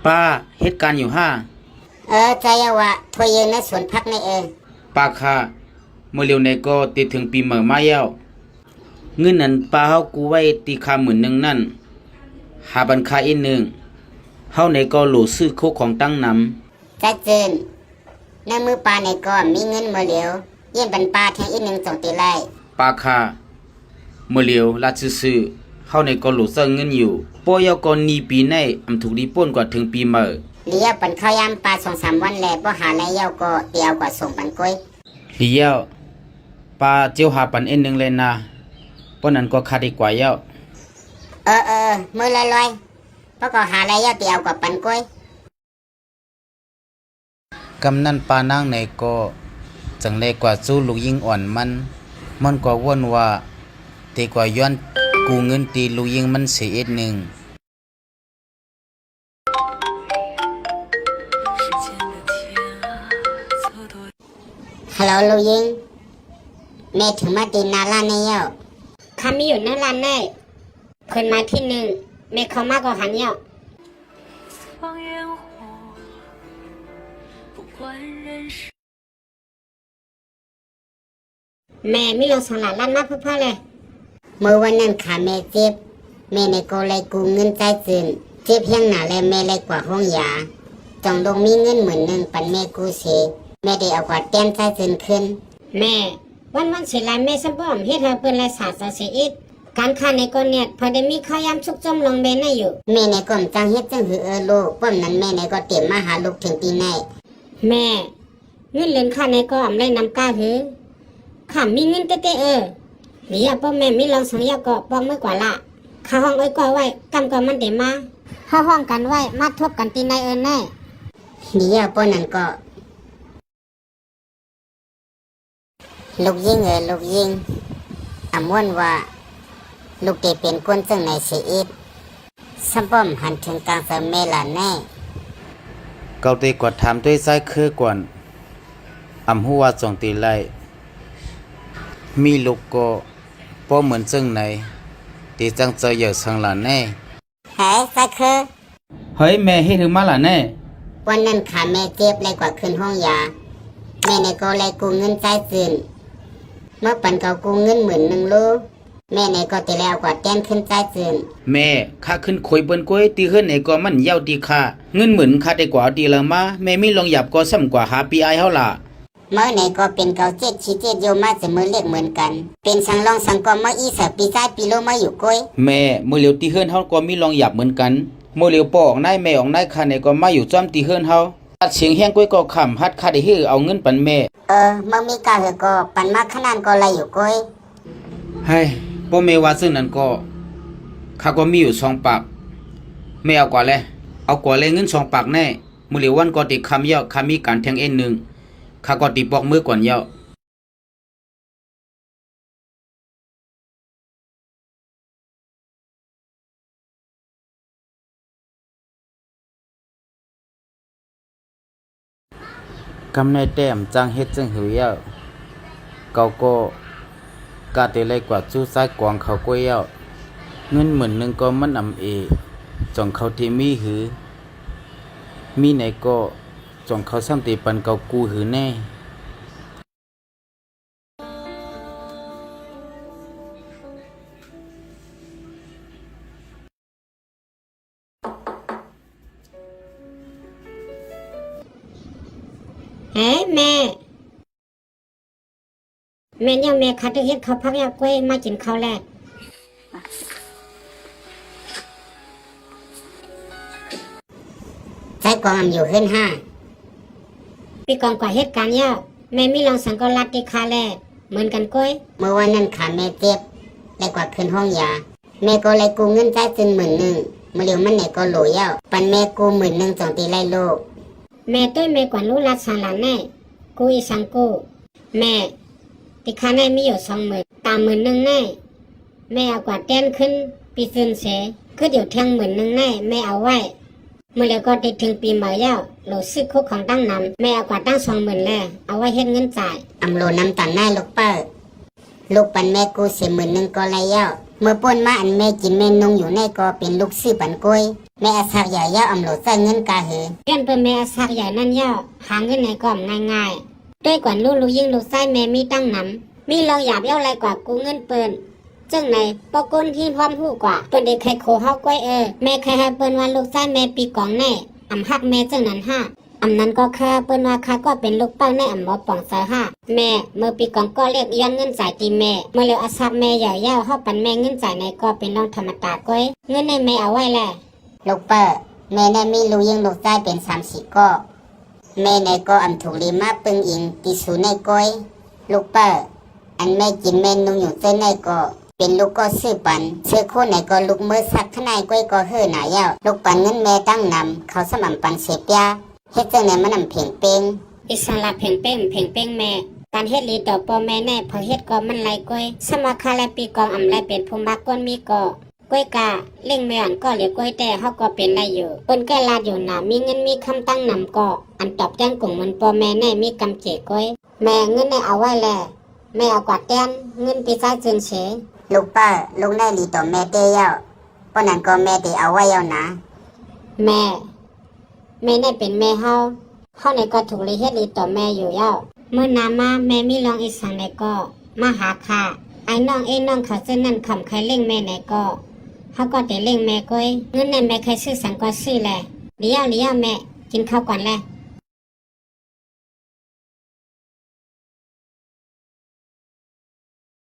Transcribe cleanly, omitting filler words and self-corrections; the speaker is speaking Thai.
ป้าเหตุการณ์อยู่ห้าใจวะทวยเยนในสวนพักในป้าค่ะเมื่อเร็วในก็ติดถึงปีใหม่มาแล้วเงินนั้นป้าเฮากูไว้ตีค่า10,000นั่นหาบันค่าอีกหนึ่งเฮาในก็โหลซื้อโคกของตั้งนำใจเจนในมือปลาในก็มีเงินเมื่อเร็วเยี่ยนบันปลาแทงอีกหนึ่งจงตีไล่ป้าค่ะเมื่อเร็วลาซื้อเฮาในก็โหลเซิงเงินอยู่ปอยก็นีปีในอำถูกดีป่นกว่าถึงปีใหม่เลี้ยวปันข้าวยำปลา2-3 วันแลบ่หาไรเย้าก็เตียวกว่าส่งปันก้อยเลี้ยวป้าเจียวหาปันเอ็นหนึ่งเลยนะป้นนั้นก็ขาดดีกว่าเย้ามือลอยเพราะก็หาไรเย้าเตียวกว่าปันก้อยกำนันปานั่งในก็จังเลยกว่าสู้ลูกยิงอ่อนมันก็ว่นว่าตีกว่าย้อนกูเงินตีลูกยิงมันเสียเอ็ดหนึ่งฮัลโหลลูกยิงแม่ถึงมาตีนาลานในเย้าข้ามีอยู่ในร้านได้เพิ่นมาที่หนึ่งแม่เขามากกว่าหันเย้าแม่ไม่ลงสลัดลั่นมากพ่อเลยเมื่อวันนั้นขาแม่เจ็บแม่ในโกเลยกูเงินใจจืนเจ็บเพียงหนาและแม่เลยกว่าห้องยาจองลงมีเงิน10,000ปันแม่กูเสแม่ได้เอากว่าเต้นใจจืนขึ้นแม่วันเสร็จแล้วแม่สะบ้อมเฮ็ดให้เปิ้นไรศาสตร์เสียอีกการค้าในก้อนเนี่ยพอได้มีข้าวยำชุกจมลงเบนได้อยู่แม่ในก้อนจังเฮ็ดจังหือลูกป้อมนั้นแม่ในก็เตรียมมาหาลูกถึงตีในแม่เงินเล่นข้าในก้อนได้นำก้าหือข้ามีเงินเต้หรือป้อมแม่มีลองสังยาก็ป้องไม่กว่าละข้าห้องไว้ก็ไว้กำก็มันเดมาข้าห้องกันไว้มาทบกันตีในแน่หรือป้อนั้นก็ลูกยิงลูกยิงอำม่วนว่าลูกเตเป็นคนจังในชีวิตสัมป้อมหันถึงกลางเสมลาแน่เกาตีกวดถามด้วยไส้คือก่อนอำหัวจงตีไล่มีลูกก็ป้อเหมือนจังไหนตีจังเจอเหยื่อสังหลานแน่เฮ้ยไส้คือเฮ้ยแม่ให้ถึงมาหลานแน่วันนั้นขาแม่เจ็บเลยกว่าขึ้นห้องยาแม่ในก็เลยกูเงินใจจืนเมื่อปันเขากูเงิน10,000ลูกแม่ในก็ตีแล้วกว่าแต้นขึ้นใจจืนแม่ข้าขึ้นคุยเปิ้นก้อยตีขึ้นในก็มันเย้าตีข้าเงิน10,000ข้าได้กว่าตีละมาแม่มีลองหยับก็ซ้ำกว่าหาปีไอเฮาล่ะเมื่อในก็เป็นเกา7ชี้7โยมาจะมือเล็กเหมือนกันเป็นสังลองสังก็เมื่ออีสัปีซ้ายปีโลมาอยู่ก้อยแม่มื้อเหลียวตีเฮือนเฮาก็มีลองหยับเหมือนกันมื้อเหลียวปอออกนายแม่ออกนายข้าในก็มาอยู่จ้อมตีเฮือนเฮาตัดเสียงแห้งก้อยก็ขำฮัดข้าได้ฮื้อเอาเงินปันแม่มึงมีกาเหอก็ปันมาขนาดก็ไรอยู่ก้อยเฮ้ยบ่แม่ว่าซึ่งนั้นก็ข้าก็มีอยู่2 ปากแม่เอากว่าเลยเอากว่าเลยเงิน2 ปากแน่มื้อเหลียววันก็ติคำเยาข้ามีการแทงเอ็น1ข้าก็ติปอกมือก่อนเยาะกำในแต้มจังเฮ็ดจังหือเยาะเกาก็กาเตเลยกว่าจู้ซ้ายกวางเขาก็เยาะเงิน10,000ก็มันจองเขาที่มีหือมีไหนก็จองเขาซ้ำตีปันเกากูหือแน่เฮ้แม่ยังแม่คัดเฮ็ดเขาพักยากล้วยมากินข้าวแลกใจกองอยู่ขึ้น5ปีกองกว่าเหตุการณ์ยากแม่มีลองสังกรัดที่คาแลกเหมือนกันก้อยเมื่อวันนั้นขาแม่เจ็บเลยกว่าขึ้นห้องยาแม่ก็เลยกูเงินใจจึง10,000เมื่อเร็วมันไหนก็โหลเย้าปันแม่กู10,000จงตีไล่โลกแม่ต้วยแม่กว่ารู้รักษาหลานแน่กูอีสังกูแม่ติคาแน่มีอยู่20,000ตาม10,000แน่แม่เอากว่าแต้นขึ้นปีซึนเสคือเดี๋ยวแทง10,000แน่แม่เอาไว้เมื่อแล้วก็ติดถึงปีใหม่แล้วโหลซื้อคุกของตั้งนำแม่เอากว่าตั้ง20,000แล้วเอาไว้เฮ็ดเงินจ่ายอำโลน้ำตันหน้าลูกเปิ้ลลูกปันแม่กู10,000ก็แล้วเมื่อป่นมาอันแม่กินแม่นงอยู่ในก็เป็นลูกซื้อปันกล้วย แม่อาศักใหญ่ย่าอำโหลดใส่เงินกาหือเพื่อนเปิ้นแม่อาศักใหญ่นั่นย่าหาเงินไหนก็ง่ายๆด้วยกว่าลูกยิ่งลูกไส้แม่มีตั้งนำมีลองหยาบเย้าไรกว่ากูเงินเปิ้นจังไหนปอก้นที่พร้อมหู้กว่าเปิ้นได้ใครโคเฮาก้อยแม่ใครให้เปิ้นว่าลูกไส้แม่ปีกองแน่อำฮักแม่จังนั้นห้าอำนั้นก็แค่เปิ้นว่าข้าก็เป็นลูกเป้าในอำบ่ป่องสายห้าแม่เมื่อปีกองก็เรียกย้อนเงินจ่ายตีแม่เมื่อเร็วอาศักแม่ใหญ่ย่าเฮาปันแม่เงินจ่ายในก็เป็นรองธรรมดาก้อยเงินในแม่เอาไว้แหละลูกเปิ้แม่ในมีลูกยิ่งลูกไส้เป็น3-4ก็แม่ในก็อำถูกลีมาปึงอิงติสูในก้อยลูกเปิ้อันแม่กินแม่นุ่งอยู่เส้นในก็เป็นลูกก็ซื้อปันซื้อคู่ไหนก็ลูกมือสักข้างในก้อยก็เฮือหนาเย้าลูกปันเงินแม่ตั้งนำเขาสม่ำปันเสียยาเฮ็ดจังไหนมันนำเพ่งเป้งอิสระเพ่งเป้งแม่การเฮ็ดลีต่อพ่อแม่แน่พอเฮ็ดก็มันไหลก้อยสมาคาและปีกองอำไลเป็นภูมิมักก้นมีก็ก้อยกาเล่งแม่อันก็เหลียวก้อยแต่เฮาก็เป็นได้อยู่เปิ้นก็ลาดอยู่น่ะมีเงินมีคำตั้งนำก็อันตอบแทนกงมันพ่อแม่แน่มีกำเจก้อยแม่เงินในเอาไว้แลแม่เอากว่าแต้นเงินปีซ้ายจึงเฉลูกป้าลูกได้ลีต่อแม่เตเย้าเพราะนั้นก็แม่เตเอาไว้เย้านะแม่ได้เป็นแม่เฮาในก็ถูกลีเฮ็ดลีต่อแม่อยู่เย้าเมื่อนามาแม่มีลองอีสังในก็มาหาค่ะไอ้น้องเขาเส้นนั่นคำใครเล่งแม่ในก็เฮาก็แต่เล่งแม่ก้อยเงินในแม่ใครซื้อสังก็ซื้อแหละเลี้ยวแม่กินข้าวก่อนแหละ